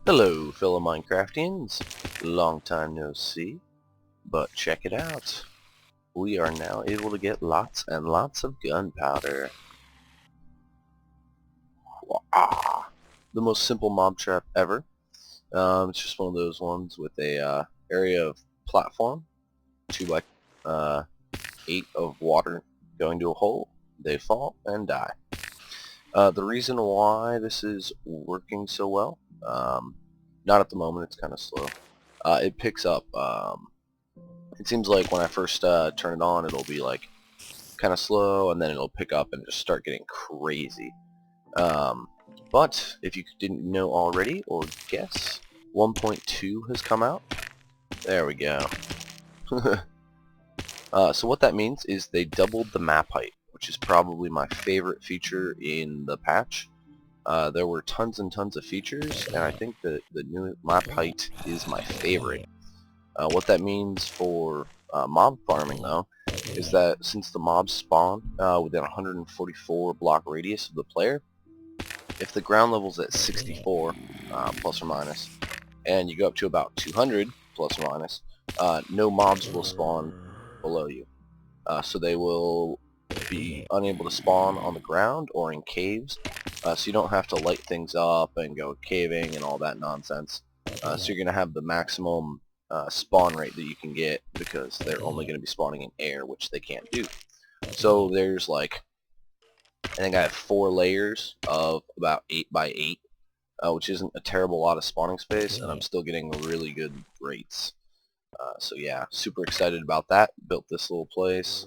Hello, fellow Minecraftians. Long time no see, but check it out. We are now able to get lots and lots of gunpowder. Wah! The most simple mob trap ever. It's just one of those ones with a area of platform, 2 by 8 of water going to a hole. They fall and die. The reason why this is working so well, not at the moment, it's kind of slow. It picks up. It seems like when I first turn it on, it'll be like kind of slow, and then it'll pick up and just start getting crazy. Um, but if you didn't know already or guess, 1.2 has come out. There we go. So what that means is they doubled the map height, which is probably my favorite feature in the patch. There were tons and tons of features, and I think that the new map height is my favorite. What that means for mob farming, though, is that since the mobs spawn within 144 block radius of the player, if the ground level's at 64, plus or minus, and you go up to about 200, plus or minus, no mobs will spawn below you. So they will be unable to spawn on the ground or in caves, so you don't have to light things up and go caving and all that nonsense. So you're going to have the maximum spawn rate that you can get because they're only going to be spawning in air, which they can't do. So there's like, I think I have 4 layers of about 8 by 8, which isn't a terrible lot of spawning space, and I'm still getting really good rates. So yeah, super excited about that. Built this little place.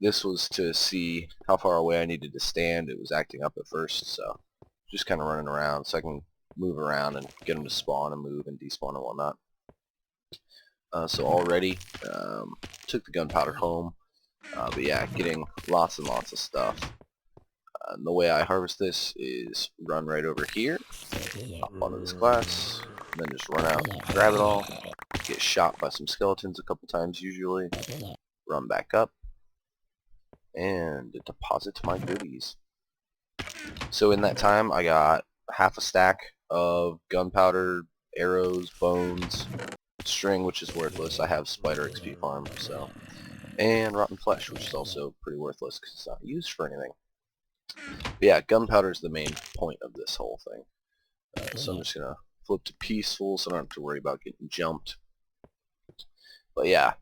This was to see how far away I needed to stand. It was acting up at first, so just kind of running around so I can move around and get them to spawn and move and despawn and whatnot. So already took the gunpowder home, but yeah, getting lots and lots of stuff. And the way I harvest this is run right over here, hop onto this glass, and then just run out, grab it all, get shot by some skeletons a couple times usually, run back up, and deposit my goodies. So in that time, I got half a stack of gunpowder, arrows, bones, string, which is worthless. I have spider XP farm, so, and rotten flesh, which is also pretty worthless because it's not used for anything. But yeah, gunpowder is the main point of this whole thing. So I'm just gonna flip to peaceful, so I don't have to worry about getting jumped. But yeah,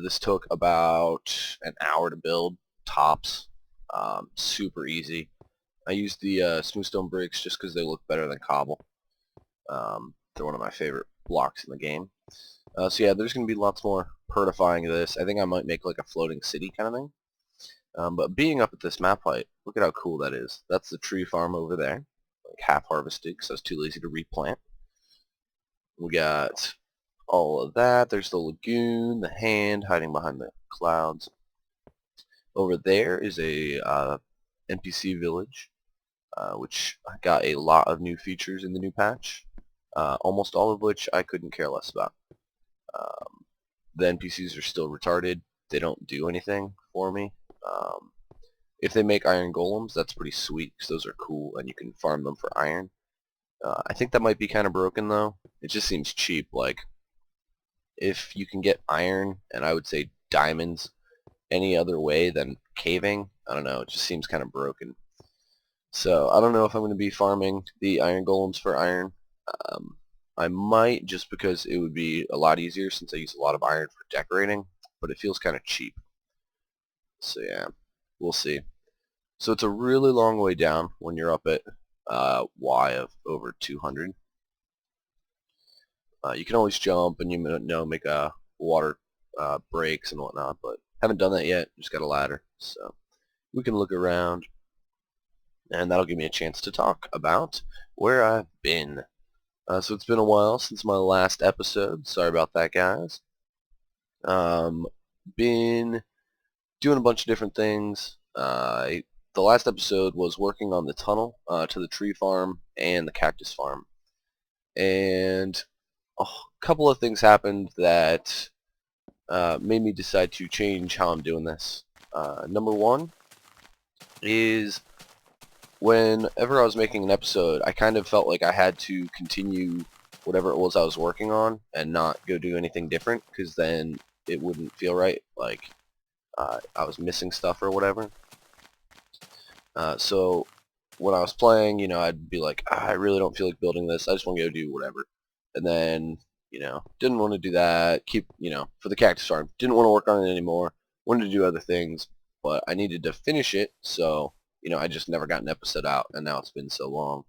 this took about an hour to build, tops. Super easy. I used the smooth stone bricks just because they look better than cobble. They're one of my favorite blocks in the game. So yeah, there's going to be lots more pertifying of this. I think I might make like a floating city kind of thing. But being up at this map height, look at how cool that is. That's the tree farm over there, like half harvested because I was too lazy to replant. We got all of that. There's the lagoon, the hand hiding behind the clouds. Over there is a NPC village, which got a lot of new features in the new patch, almost all of which I couldn't care less about. The NPCs are still retarded. They don't do anything for me. If they make iron golems, that's pretty sweet because those are cool and you can farm them for iron. I think that might be kind of broken though. It just seems cheap. Like, if you can get iron, and I would say diamonds, any other way than caving, I don't know, it just seems kind of broken. So I don't know if I'm going to be farming the iron golems for iron. I might, just because it would be a lot easier since I use a lot of iron for decorating, but it feels kind of cheap. So yeah, we'll see. So it's a really long way down when you're up at Y of over 200. You can always jump and make a water breaks and whatnot, but haven't done that yet. Just got a ladder, so we can look around, and that'll give me a chance to talk about where I've been. So it's been a while since my last episode. Sorry about that, guys. Been doing a bunch of different things. The last episode was working on the tunnel to the tree farm and the cactus farm, and a couple of things happened that made me decide to change how I'm doing this. Number one is whenever I was making an episode, I kind of felt like I had to continue whatever it was I was working on and not go do anything different, because then it wouldn't feel right, like I was missing stuff or whatever. So when I was playing, I'd be like, I really don't feel like building this. I just want to go do whatever. And then, didn't want to do that. For the cactus farm, didn't want to work on it anymore. Wanted to do other things, but I needed to finish it. So, I just never got an episode out, and now it's been so long.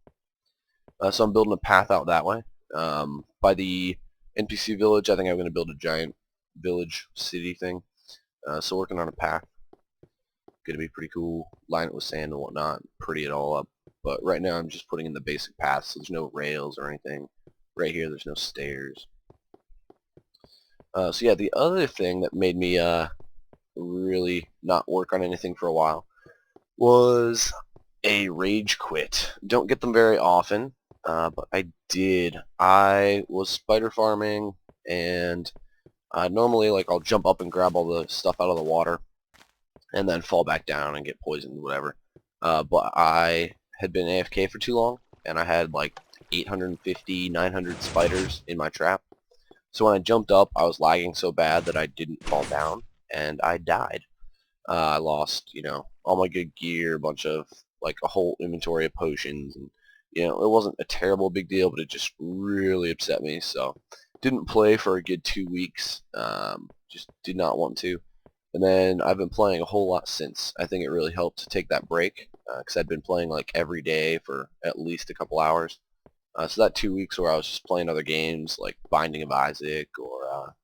So I'm building a path out that way. By the NPC village, I think I'm going to build a giant village city thing. So working on a path. Going to be pretty cool. Line it with sand and whatnot. Pretty it all up. But right now I'm just putting in the basic path, so there's no rails or anything. Right here there's no stairs. So yeah, the other thing that made me really not work on anything for a while was a rage quit. Don't get them very often, but I did. I was spider farming, and normally I'll jump up and grab all the stuff out of the water and then fall back down and get poisoned, whatever. But I had been AFK for too long, and I had like 850, 900 spiders in my trap. So when I jumped up, I was lagging so bad that I didn't fall down, and I died. I lost, all my good gear, a whole inventory of potions, and, it wasn't a terrible big deal, but it just really upset me, so didn't play for a good 2 weeks, just did not want to. And then I've been playing a whole lot since. I think it really helped to take that break, because I'd been playing like every day for at least a couple hours. So that 2 weeks where I was just playing other games like Binding of Isaac, or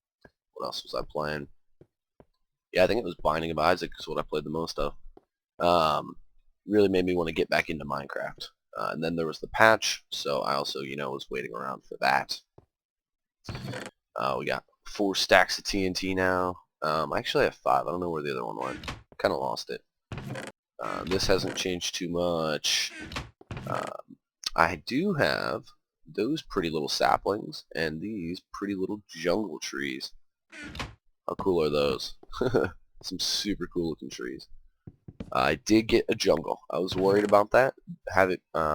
what else was I playing? Yeah, I think it was Binding of Isaac is what I played the most of. Really made me want to get back into Minecraft. And then there was the patch, so I also, was waiting around for that. We got 4 stacks of TNT now. I actually have 5. I don't know where the other one went. Kind of lost it. This hasn't changed too much. I do have those pretty little saplings and these pretty little jungle trees. How cool are those? Some super cool looking trees. I did get a jungle. I was worried about that.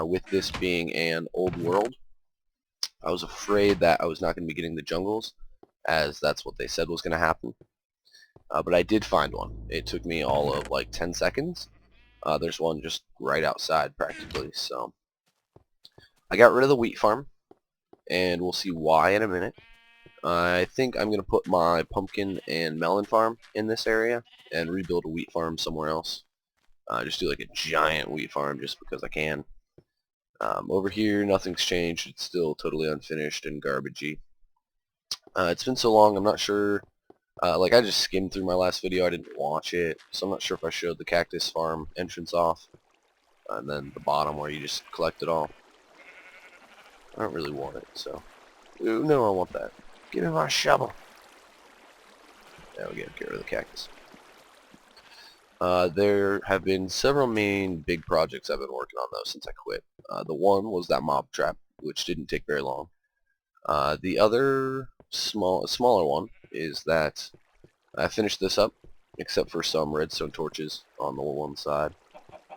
With this being an old world, I was afraid that I was not going to be getting the jungles, as that's what they said was going to happen. But I did find one. It took me all of like 10 seconds. There's one just right outside practically, so I got rid of the wheat farm, and we'll see why in a minute. I think I'm going to put my pumpkin and melon farm in this area and rebuild a wheat farm somewhere else. Just do like a giant wheat farm just because I can. Over here, nothing's changed. It's still totally unfinished and garbagey. It's been so long, I'm not sure. I just skimmed through my last video. I didn't watch it, so I'm not sure if I showed the cactus farm entrance off. And then the bottom where you just collect it all. I don't really want it, so... Ooh, no, I want that. Give me my shovel. There we go, get rid of the cactus. There have been several main big projects I've been working on, though, since I quit. The one was that mob trap, which didn't take very long. The other smaller one is that I finished this up, except for some redstone torches on the one side.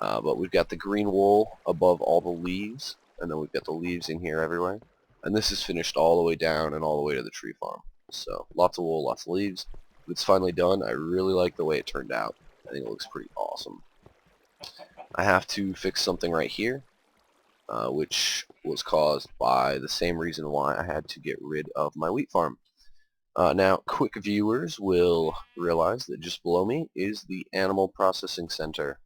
But we've got the green wool above all the leaves, and then we've got the leaves in here everywhere. And this is finished all the way down and all the way to the tree farm. So lots of wool, lots of leaves. It's finally done. I really like the way it turned out. I think it looks pretty awesome. I have to fix something right here, which was caused by the same reason why I had to get rid of my wheat farm. Now, quick viewers will realize that just below me is the Animal Processing Center.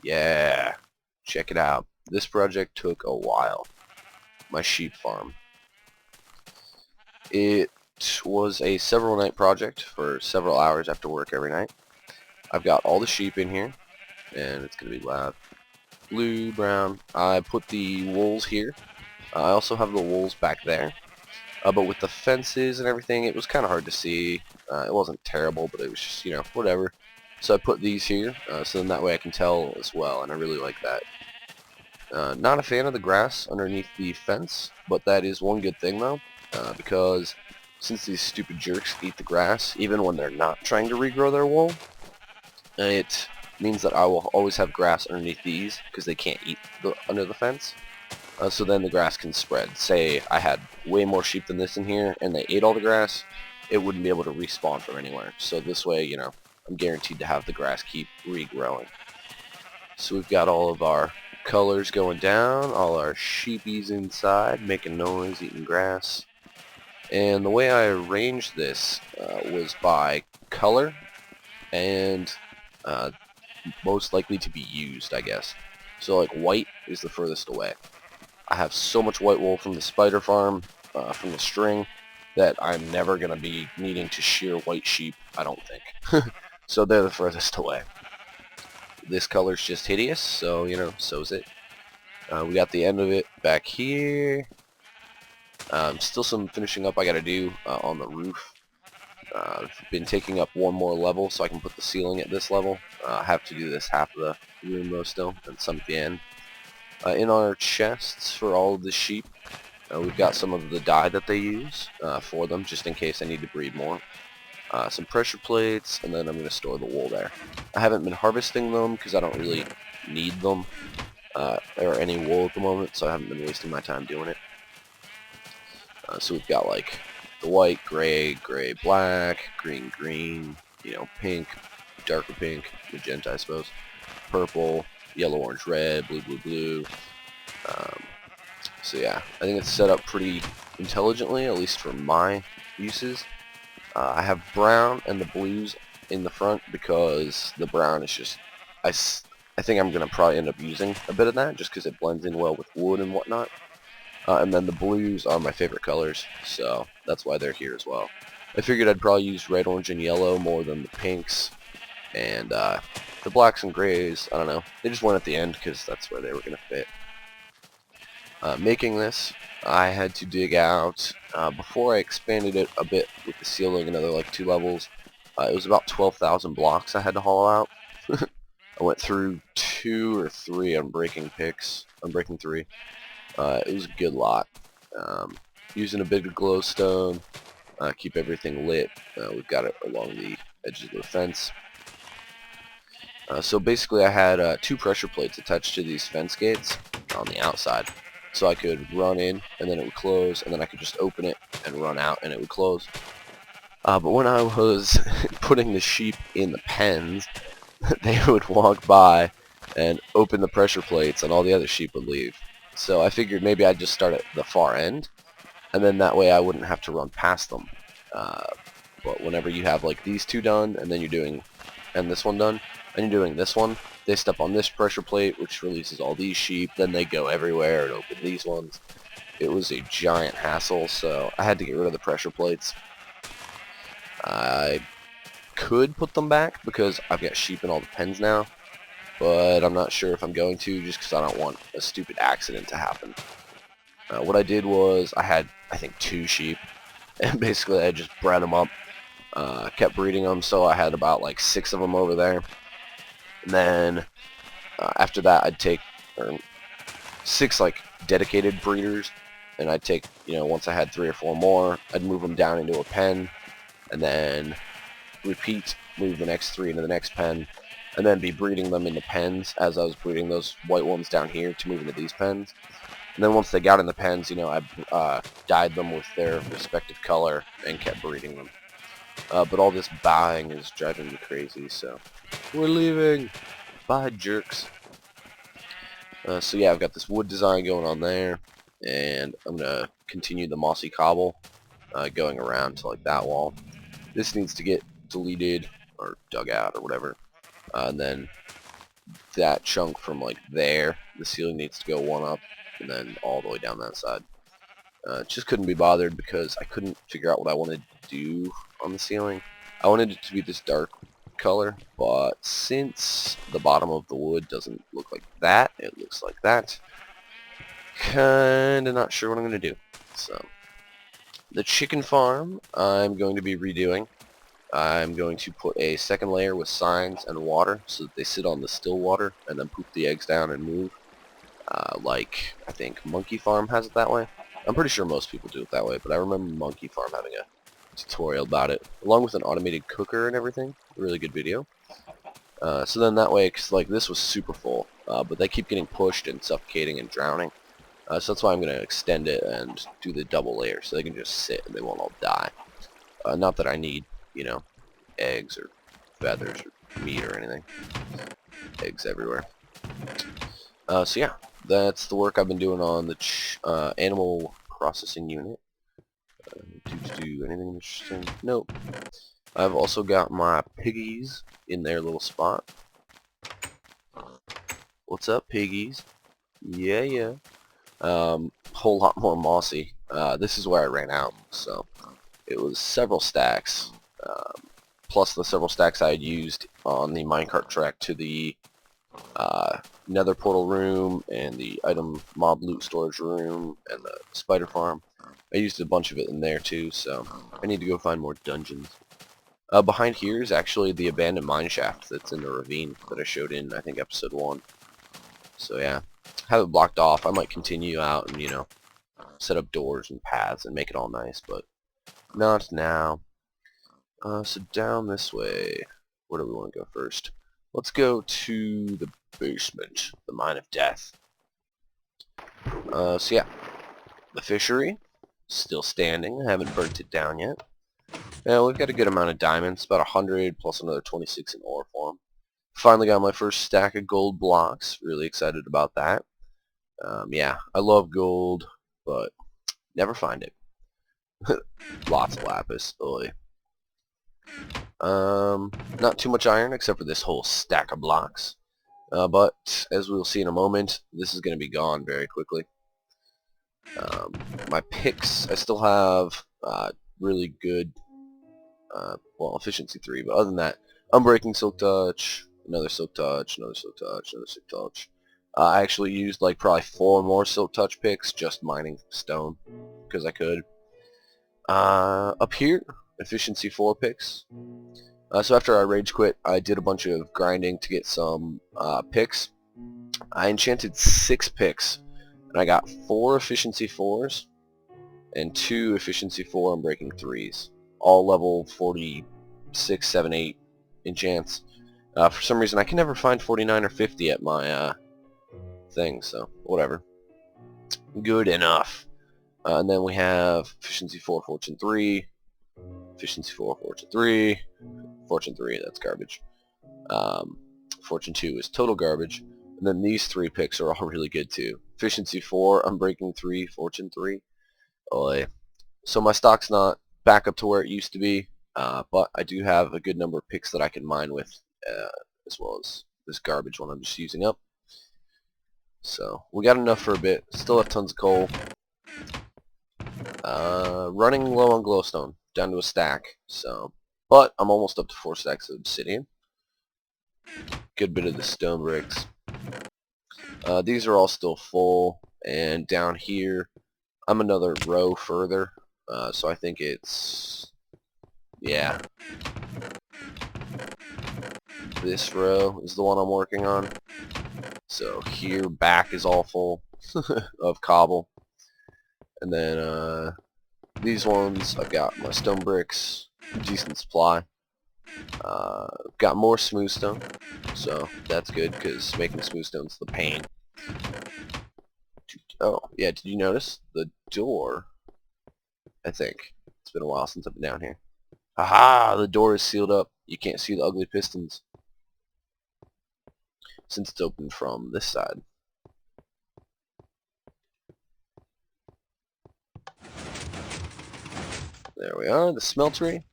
Yeah, check it out. This project took a while. My sheep farm. It was a several night project for several hours after work every night. I've got all the sheep in here, and it's going to be loud. Blue, brown. I put the wools here. I also have the wools back there. But with the fences and everything, it was kind of hard to see. It wasn't terrible, but it was just, whatever. So I put these here, so then that way I can tell as well, and I really like that. Not a fan of the grass underneath the fence, but that is one good thing, though, because since these stupid jerks eat the grass, even when they're not trying to regrow their wool, it means that I will always have grass underneath these because they can't eat under the fence. So then the grass can spread. Say I had way more sheep than this in here and they ate all the grass, it wouldn't be able to respawn from anywhere. So this way, you know, I'm guaranteed to have the grass keep regrowing. So we've got all of our colors going down, all our sheepies inside making noise, eating grass. And the way I arranged this was by color and most likely to be used, I guess. So like white is the furthest away. I have so much white wool from the spider farm, from the string, that I'm never going to be needing to shear white sheep, I don't think. So they're the furthest away. This color's just hideous, so, you know, so's it. We got the end of it back here. Still some finishing up I gotta do on the roof. I've been taking up one more level so I can put the ceiling at this level. I have to do this half of the room though still, and some at the end. In our chests for all of the sheep, we've got some of the dye that they use for them, just in case I need to breed more. Some pressure plates, and then I'm going to store the wool there. I haven't been harvesting them because I don't really need them or any wool at the moment, so I haven't been wasting my time doing it. So we've got like the white, gray, gray, black, green, green, you know, pink, darker pink, magenta I suppose, purple, yellow, orange, red, blue, blue, blue. So yeah, I think it's set up pretty intelligently, at least for my uses. I have brown and the blues in the front because the brown is just, I think I'm going to probably end up using a bit of that just because it blends in well with wood and whatnot. And then the blues are my favorite colors, so that's why they're here as well. I figured I'd probably use red, orange, and yellow more than the pinks. And the blacks and grays, I don't know. They just went at the end because that's where they were going to fit. Making this, I had to dig out, before I expanded it a bit with the ceiling, another like 2 levels, it was about 12,000 blocks I had to haul out. I went through 2 or 3 unbreaking picks, unbreaking 3. It was a good lot. Using a bit of glowstone, keep everything lit. We've got it along the edges of the fence. So basically I had 2 pressure plates attached to these fence gates on the outside. So I could run in, and then it would close, and then I could just open it and run out, and it would close. But when I was putting the sheep in the pens, they would walk by and open the pressure plates, and all the other sheep would leave. So I figured maybe I'd just start at the far end, and then that way I wouldn't have to run past them. But whenever you have like these 2 done, and then you're doing, and this one done, and you're doing this one, they step on this pressure plate, which releases all these sheep, then they go everywhere and open these ones. It was a giant hassle, so I had to get rid of the pressure plates. I could put them back because I've got sheep in all the pens now, but I'm not sure if I'm going to, just because I don't want a stupid accident to happen. What I did was I had, I think, 2 sheep, and basically I just bred them up, kept breeding them, so I had about like 6 of them over there. And then after that I'd take 6 like dedicated breeders, and I'd take, you know, once I had 3 or 4 more, I'd move them down into a pen, and then repeat, move the next 3 into the next pen, and then be breeding them in the pens as I was breeding those white ones down here to move into these pens. And then once they got in the pens, you know, I dyed them with their respective color and kept breeding them. But all this buying is driving me crazy, so we're leaving. Bye, jerks. So yeah, I've got this wood design going on there, and I'm gonna continue the mossy cobble going around to like that wall. This needs to get deleted or dug out or whatever, and then that chunk from like there, the ceiling needs to go 1 up, and then all the way down that side. Just couldn't be bothered because I couldn't figure out what I wanted to do on the ceiling. I wanted it to be this dark color, but since the bottom of the wood doesn't look like that, it looks like that, kinda not sure what I'm gonna do. So the chicken farm I'm going to be redoing. I'm going to put a second layer with signs and water so that they sit on the still water and then poop the eggs down and move. Like I think Monkey Farm has it that way. I'm pretty sure most people do it that way, but I remember Monkey Farm having a tutorial about it, along with an automated cooker and everything. A really good video. So then that way, cause like this was super full, but they keep getting pushed and suffocating and drowning. So that's why I'm going to extend it and do the double layer so they can just sit and they won't all die. Not that I need, you know, eggs or feathers or meat or anything. Eggs everywhere. So yeah, that's the work I've been doing on the animal processing unit. Do anything interesting? Nope. I've also got my piggies in their little spot. What's up, piggies? Yeah, yeah. Whole lot more mossy. This is where I ran out, so it was several stacks, plus the several stacks I had used on the minecart track to the nether portal room and the item mob loot storage room and the spider farm. I used a bunch of it in there too, so I need to go find more dungeons. Behind here is actually the abandoned mine shaft that's in the ravine that I showed in, I think, episode 1. So yeah, have it blocked off. I might continue out and, you know, set up doors and paths and make it all nice, but not now. So down this way, where do we want to go first? Let's go to the basement, the mine of death. So yeah, the fishery, still standing. I haven't burnt it down yet. Now we've got a good amount of diamonds, about 100 plus another 26 in ore form. Finally got my first stack of gold blocks. Really excited about that. Yeah, I love gold, but never find it. Lots of lapis. Oy. Not too much iron except for this whole stack of blocks. But as we'll see in a moment, this is going to be gone very quickly. My picks, I still have really good, well, efficiency 3, but other than that, unbreaking silk touch, another silk touch, another silk touch, another silk touch. I actually used like probably 4 more silk touch picks just mining stone because I could. Up here, efficiency 4 picks. So after I rage quit, I did a bunch of grinding to get some picks. I enchanted 6 picks, and I got 4 efficiency 4s and 2 efficiency 4 unbreaking 3s, all level 46, 7, 8 enchants. For some reason, I can never find 49 or 50 at my thing, so whatever. Good enough. And then we have efficiency 4, fortune 3, efficiency 4, fortune 3, fortune 3, that's garbage. Fortune 2 is total garbage. And then these 3 picks are all really good too. Efficiency 4, unbreaking 3, fortune 3. Oy. So my stock's not back up to where it used to be, but I do have a good number of picks that I can mine with, as well as this garbage one I'm just using up. So we got enough for a bit. Still have tons of coal. Running low on glowstone, down to a stack. So, but I'm almost up to 4 stacks of obsidian. Good bit of the stone bricks. These are all still full, and down here I'm another row further. So I think it's, yeah, this row is the one I'm working on. So here back is all full of cobble. And then these ones, I've got my stone bricks, decent supply. Got more smooth stone, so that's good because making smooth stone's the pain. Oh, yeah, did you notice the door? I think. It's been a while since I've been down here. Aha! The door is sealed up. You can't see the ugly pistons since it's open from this side. There we are, the smeltery.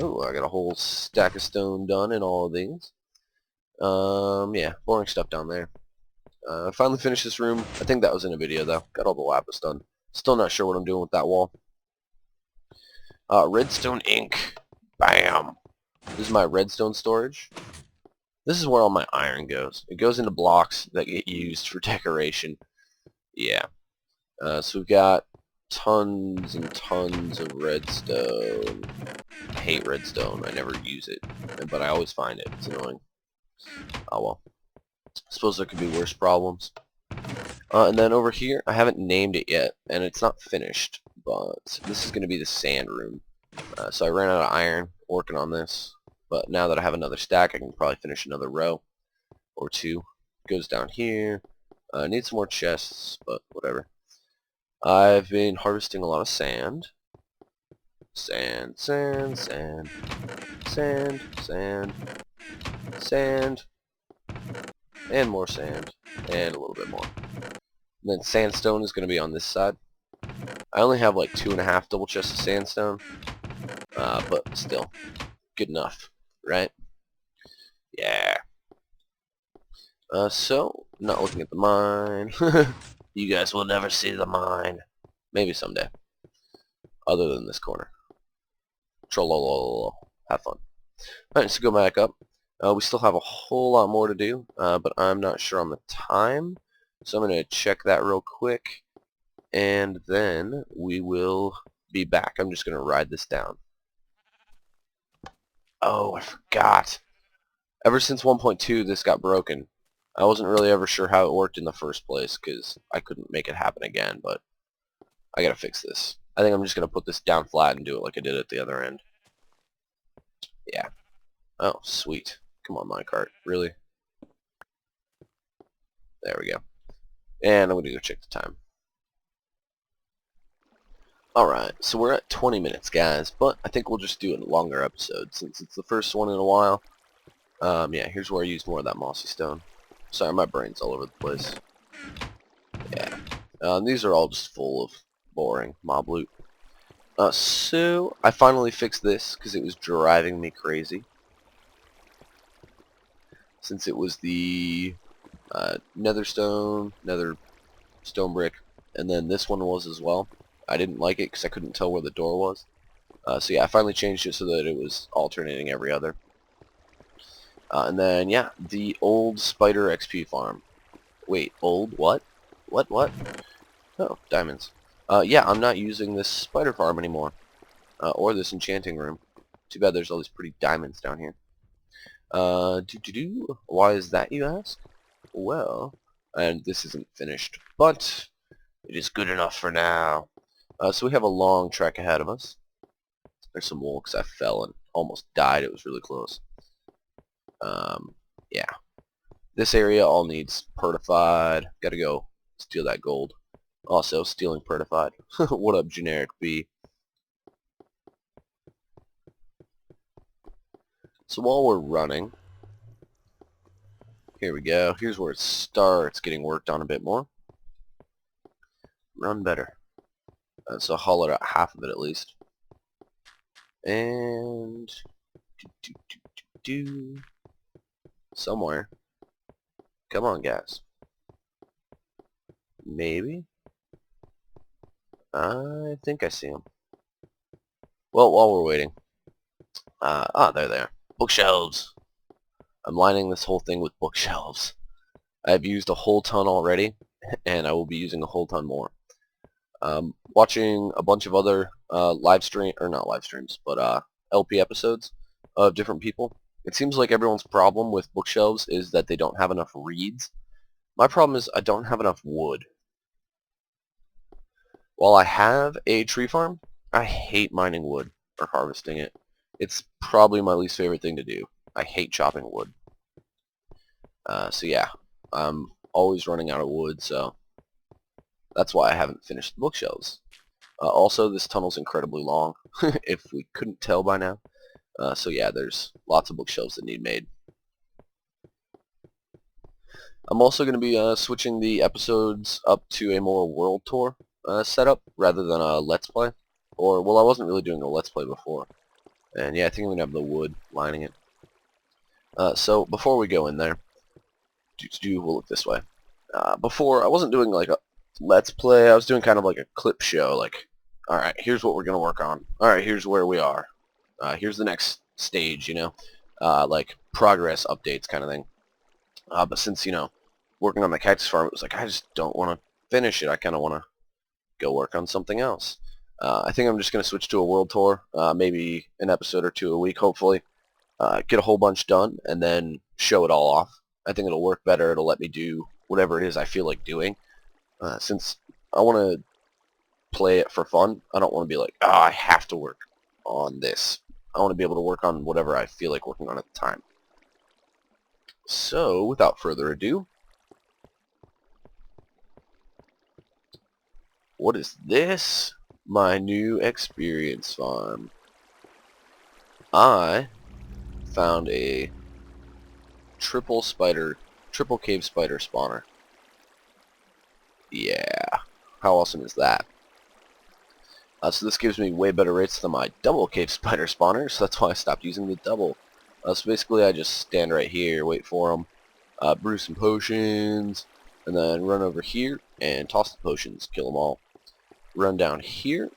Oh, I got a whole stack of stone done in all of these. Yeah, boring stuff down there. Finally finished this room. I think that was in a video though. Got all the lapis done. Still not sure what I'm doing with that wall. Redstone ink. Bam! This is my redstone storage. This is where all my iron goes. It goes into blocks that get used for decoration. Yeah. So we've got tons and tons of redstone. I hate redstone. I never use it, but I always find it. It's annoying. Oh well. I suppose there could be worse problems. And then over here, I haven't named it yet, and it's not finished, but this is going to be the sand room. So I ran out of iron working on this. But now that I have another stack, I can probably finish another row or two. Goes down here. Need some more chests, but whatever. I've been harvesting a lot of sand. Sand, sand, sand, sand, sand, sand, and more sand, and a little bit more. And then sandstone is going to be on this side. I only have like 2.5 double chests of sandstone, but still, good enough, right? Yeah. So, not looking at the mine. You guys will never see the mine. Maybe someday. Other than this corner. Trollololol. Have fun. Alright, so go back up. We still have a whole lot more to do, but I'm not sure on the time. So I'm going to check that real quick, and then we will be back. I'm just going to ride this down. Oh, I forgot. Ever since 1.2, this got broken. I wasn't really ever sure how it worked in the first place, because I couldn't make it happen again, but I gotta fix this. I think I'm just going to put this down flat and do it like I did at the other end. Yeah. Oh, sweet. Come on, minecart. Really? There we go. And I'm going to go check the time. Alright, so we're at 20 minutes, guys, but I think we'll just do a longer episode since it's the first one in a while. Yeah, here's where I used more of that mossy stone. Sorry, my brain's all over the place. Yeah. These are all just full of boring mob loot. So, I finally fixed this because it was driving me crazy. Since it was the nether stone brick, and then this one was as well. I didn't like it because I couldn't tell where the door was. So yeah, I finally changed it so that it was alternating every other. And then, yeah, the old spider XP farm. Wait, old what? What? Oh, diamonds. Yeah, I'm not using this spider farm anymore. Or this enchanting room. Too bad there's all these pretty diamonds down here. Why is that, you ask? Well, and this isn't finished, but it is good enough for now. So we have a long trek ahead of us. There's some wool because I fell and almost died. It was really close. Yeah. This area all needs pertified. Gotta go steal that gold. Also, stealing pertified. What up, generic B? So while we're running, here we go. Here's where it starts getting worked on a bit more. Run better. So hollow out half of it at least. And somewhere. Come on, guys. Maybe. I think I see him. Well, while we're waiting. There they are. Bookshelves. I'm lining this whole thing with bookshelves. I've used a whole ton already, and I will be using a whole ton more. Watching a bunch of other not live streams, but LP episodes of different people. It seems like everyone's problem with bookshelves is that they don't have enough reeds. My problem is I don't have enough wood. While I have a tree farm, I hate mining wood or harvesting it. It's probably my least favorite thing to do. I hate chopping wood. So yeah, I'm always running out of wood, so that's why I haven't finished the bookshelves. Also, this tunnel's incredibly long, if we couldn't tell by now. So yeah, there's lots of bookshelves that need made. I'm also going to be switching the episodes up to a more world tour setup rather than a let's play. Or, well, I wasn't really doing a let's play before. And yeah, I think I'm going to have the wood lining it. So before we go in there, we'll look this way. Before, I wasn't doing like a let's play. I was doing kind of like a clip show. Like, alright, here's what we're going to work on. Alright, here's where we are. Here's the next stage, you know. Like progress updates kind of thing. But since, you know, working on the cactus farm, it was like, I just don't want to finish it. I kind of want to go work on something else. I think I'm just going to switch to a world tour, maybe an episode or two a week, hopefully. Get a whole bunch done, and then show it all off. I think it'll work better. It'll let me do whatever it is I feel like doing. Since I want to play it for fun, I don't want to be like, oh, I have to work on this. I want to be able to work on whatever I feel like working on at the time. So, without further ado, what is this? My new experience farm. I found a triple cave spider spawner. Yeah, how awesome is that? So this gives me way better rates than my double cave spider spawner, so that's why I stopped using the double. So basically I just stand right here, wait for them, brew some potions, and then run over here and toss the potions, kill them all. Run down here,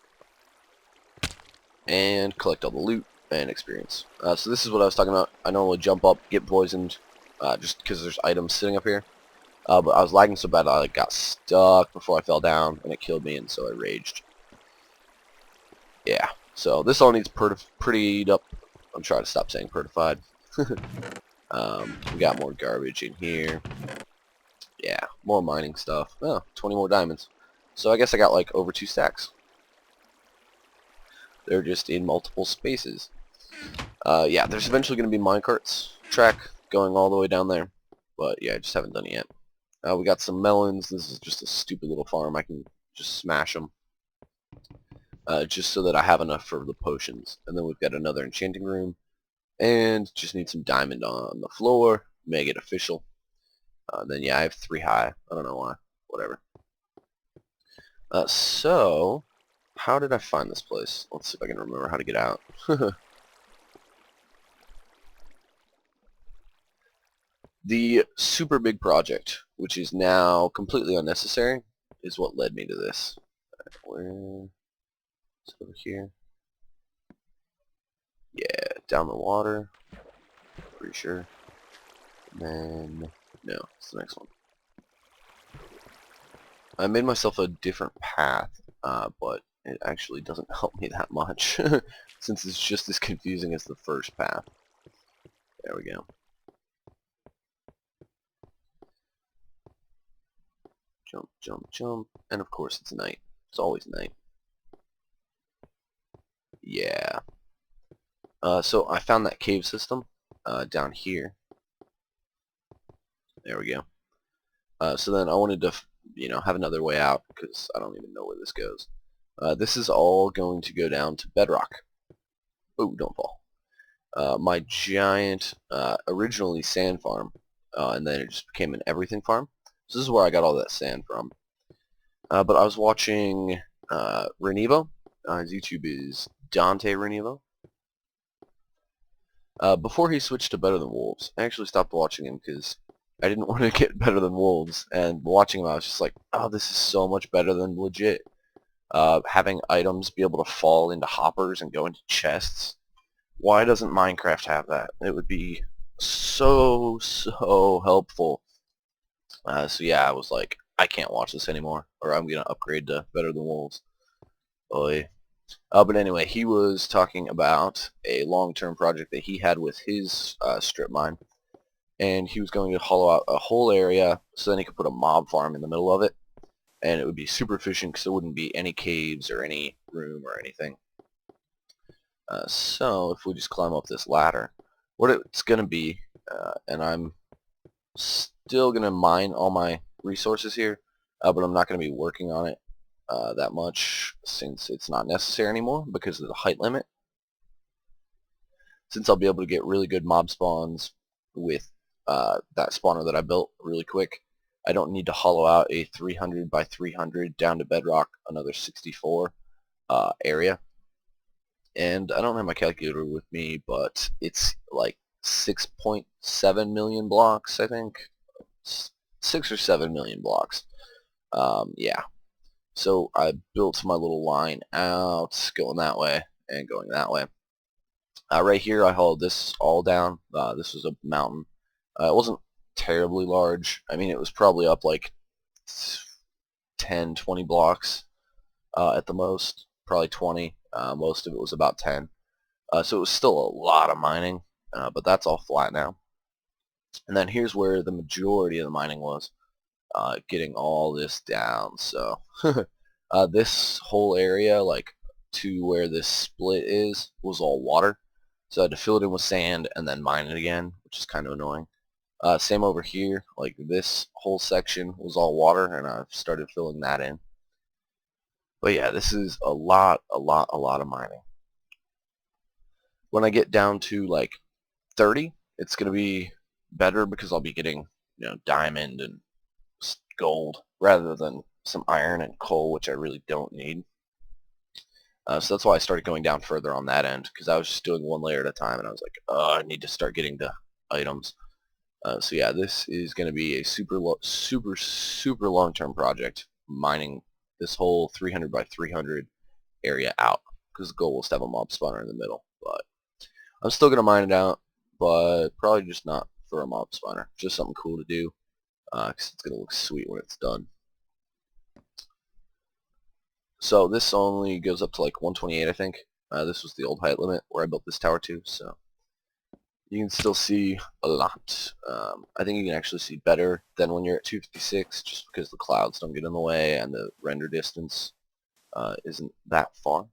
and collect all the loot and experience. So this is what I was talking about. I normally jump up, get poisoned, just because there's items sitting up here. But I was lagging so bad I got stuck before I fell down, and it killed me, and so I raged. Yeah, so this all needs prettied up. I'm trying to stop saying pertified. We got more garbage in here. Yeah, more mining stuff. Oh, 20 more diamonds. So I guess I got like over 2 stacks. They're just in multiple spaces. Yeah, there's eventually going to be minecarts track going all the way down there. But yeah, I just haven't done it yet. We got some melons. This is just a stupid little farm. I can just smash them. Just so that I have enough for the potions. And then we've got another enchanting room. And just need some diamond on the floor. Make it official. Then yeah, I have 3 high. I don't know why. Whatever. So, how did I find this place? Let's see if I can remember how to get out. The super big project, which is now completely unnecessary, is what led me to this. Where? It's over here. Yeah, down the water. Pretty sure. And then, no, it's the next one. I made myself a different path, but it actually doesn't help me that much, since it's just as confusing as the first path. There we go. Jump, jump, jump, and of course it's night. It's always night. Yeah. So I found that cave system down here. There we go. So then I wanted to, have another way out because I don't even know where this goes. This is all going to go down to bedrock. Oh, don't fall. My giant, originally sand farm, and then it just became an everything farm. So this is where I got all that sand from. But I was watching Renivo. His YouTube is Dante Renivo. Before he switched to Better Than Wolves, I actually stopped watching him because I didn't want to get Better Than Wolves, and watching him I was just like, oh, this is so much better than legit. Having items be able to fall into hoppers and go into chests. Why doesn't Minecraft have that? It would be so helpful. So yeah, I was like, I can't watch this anymore, or I'm gonna upgrade to Better Than Wolves. Oy. But anyway, he was talking about a long-term project that he had with his strip mine, and he was going to hollow out a whole area so then he could put a mob farm in the middle of it, and it would be super efficient because there wouldn't be any caves or any room or anything. So if we just climb up this ladder, what it's going to be, and I'm still going to mine all my resources here, but I'm not going to be working on it that much since it's not necessary anymore because of the height limit. Since I'll be able to get really good mob spawns with that spawner that I built really quick, I don't need to hollow out a 300 by 300 down to bedrock, another 64 area. And I don't have my calculator with me, but it's like 6.7 million blocks, I think. 6 or 7 million blocks. Yeah. So I built my little line out, going that way and going that way. Right here I hauled this all down. This was a mountain. It wasn't terribly large. I mean, it was probably up like 10, 20 blocks at the most. Probably 20. Most of it was about 10. So it was still a lot of mining, but that's all flat now. And then here's where the majority of the mining was, getting all this down. So this whole area, like to where this split is, was all water. So I had to fill it in with sand and then mine it again, which is kind of annoying. Same over here, like this whole section was all water, and I've started filling that in. But yeah, this is a lot of mining. When I get down to like 30, it's going to be better because I'll be getting, diamond and gold rather than some iron and coal, which I really don't need. So that's why I started going down further on that end, because I was just doing one layer at a time, and I was like, oh, I need to start getting to items. So yeah, this is going to be a super long-term project, mining this whole 300 by 300 area out, because the goal was to have a mob spawner in the middle. But I'm still going to mine it out, but probably just not for a mob spawner. Just something cool to do, because it's going to look sweet when it's done. So this only goes up to like 128, I think. This was the old height limit where I built this tower to, so you can still see a lot. I think you can actually see better than when you're at 256, just because the clouds don't get in the way and the render distance isn't that far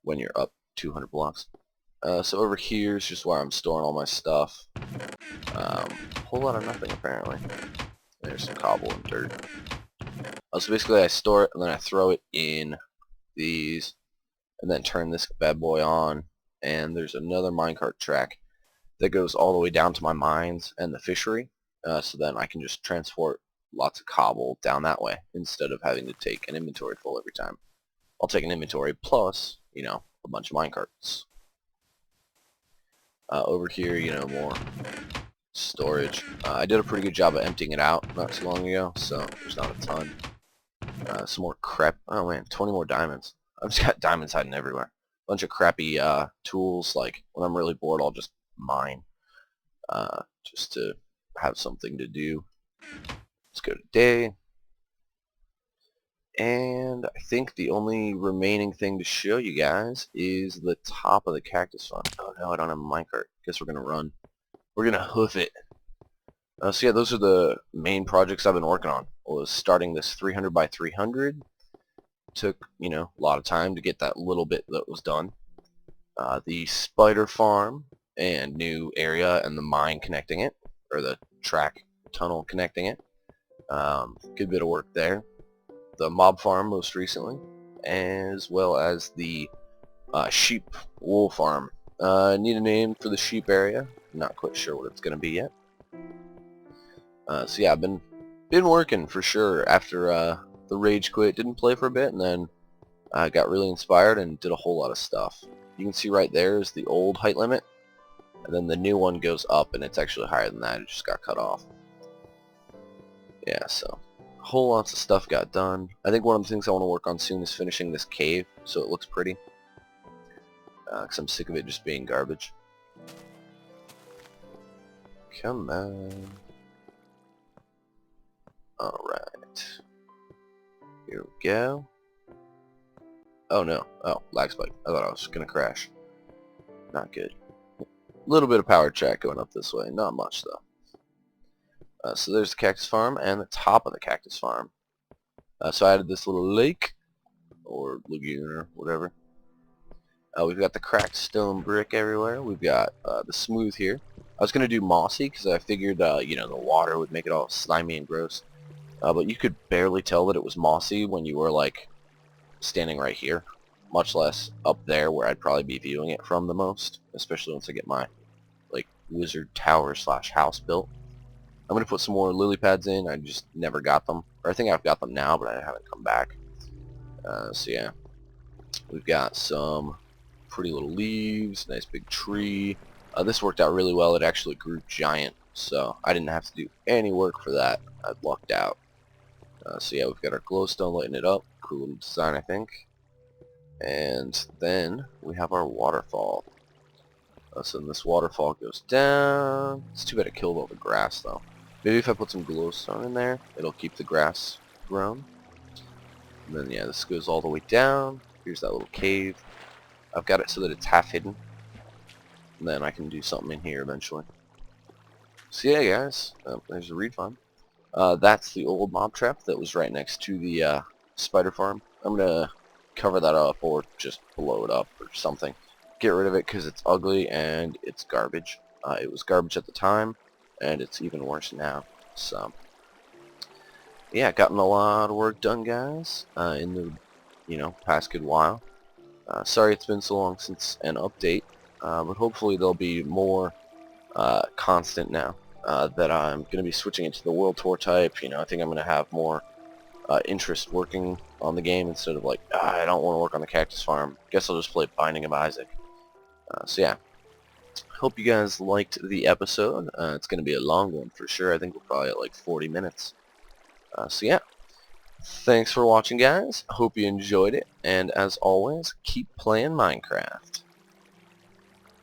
when you're up 200 blocks. So over here is just where I'm storing all my stuff. A whole lot of nothing apparently. There's some cobble and dirt. So basically I store it and then I throw it in these and then turn this bad boy on, and there's another minecart track that goes all the way down to my mines and the fishery, so then I can just transport lots of cobble down that way instead of having to take an inventory full every time. I'll take an inventory plus, a bunch of minecarts. Over here, more storage. I did a pretty good job of emptying it out not too long ago, so there's not a ton. Some more crap. Oh man, 20 more diamonds. I've just got diamonds hiding everywhere. Bunch of crappy tools. Like when I'm really bored, I'll just mine, just to have something to do. Let's go to day. And I think the only remaining thing to show you guys is the top of the cactus farm. Oh no, I don't have a minecart. Guess we're gonna run. We're gonna hoof it. So yeah, those are the main projects I've been working on. Was starting this 300 by 300. Took, a lot of time to get that little bit that was done. The spider farm and new area and the mine connecting it, or the track tunnel connecting it. Good bit of work there. The mob farm most recently, as well as the sheep wool farm. Need a name for the sheep area. Not quite sure what it's going to be yet. So yeah, I've been working for sure after the rage quit. Didn't play for a bit, and then got really inspired and did a whole lot of stuff. You can see right there is the old height limit, and then the new one goes up, and it's actually higher than that. It just got cut off. Yeah, so whole lots of stuff got done. I think one of the things I want to work on soon is finishing this cave so it looks pretty, because I'm sick of it just being garbage. Come on. Alright. Here we go. Oh no. Oh, lag spike. I thought I was going to crash. Not good. A little bit of power track going up this way. Not much though. So there's the cactus farm and the top of the cactus farm. So I added this little lake, or lagoon, or whatever. We've got the cracked stone brick everywhere. We've got the smooth here. I was going to do mossy because I figured, the water would make it all slimy and gross. But you could barely tell that it was mossy when you were, like, standing right here. Much less up there where I'd probably be viewing it from the most. Especially once I get my, like, wizard tower / house built. I'm going to put some more lily pads in. I just never got them. Or I think I've got them now, but I haven't come back. So yeah. We've got some pretty little leaves, nice big tree. This worked out really well. It actually grew giant, so I didn't have to do any work for that. I lucked out. So yeah, we've got our glowstone lighting it up. Cool little design, I think. And then we have our waterfall. So then this waterfall goes down. It's too bad it killed all the grass, though. Maybe if I put some glowstone in there, it'll keep the grass grown. And then yeah, this goes all the way down. Here's that little cave. I've got it so that it's half hidden. And then I can do something in here eventually. So yeah, guys, there's a reed farm. That's the old mob trap that was right next to the spider farm. I'm going to cover that up or just blow it up or something. get rid of it because it's ugly and it's garbage. It was garbage at the time, and it's even worse now. So, yeah, gotten a lot of work done, guys, in the past good while. Sorry it's been so long since an update, but hopefully there'll be more constant now that I'm going to be switching into the World Tour type. I think I'm going to have more interest working on the game instead of like, I don't want to work on the cactus farm. Guess I'll just play Binding of Isaac. So yeah, hope you guys liked the episode. It's going to be a long one for sure. I think we're probably at like 40 minutes. So yeah, thanks for watching, guys. Hope you enjoyed it, and as always, keep playing Minecraft.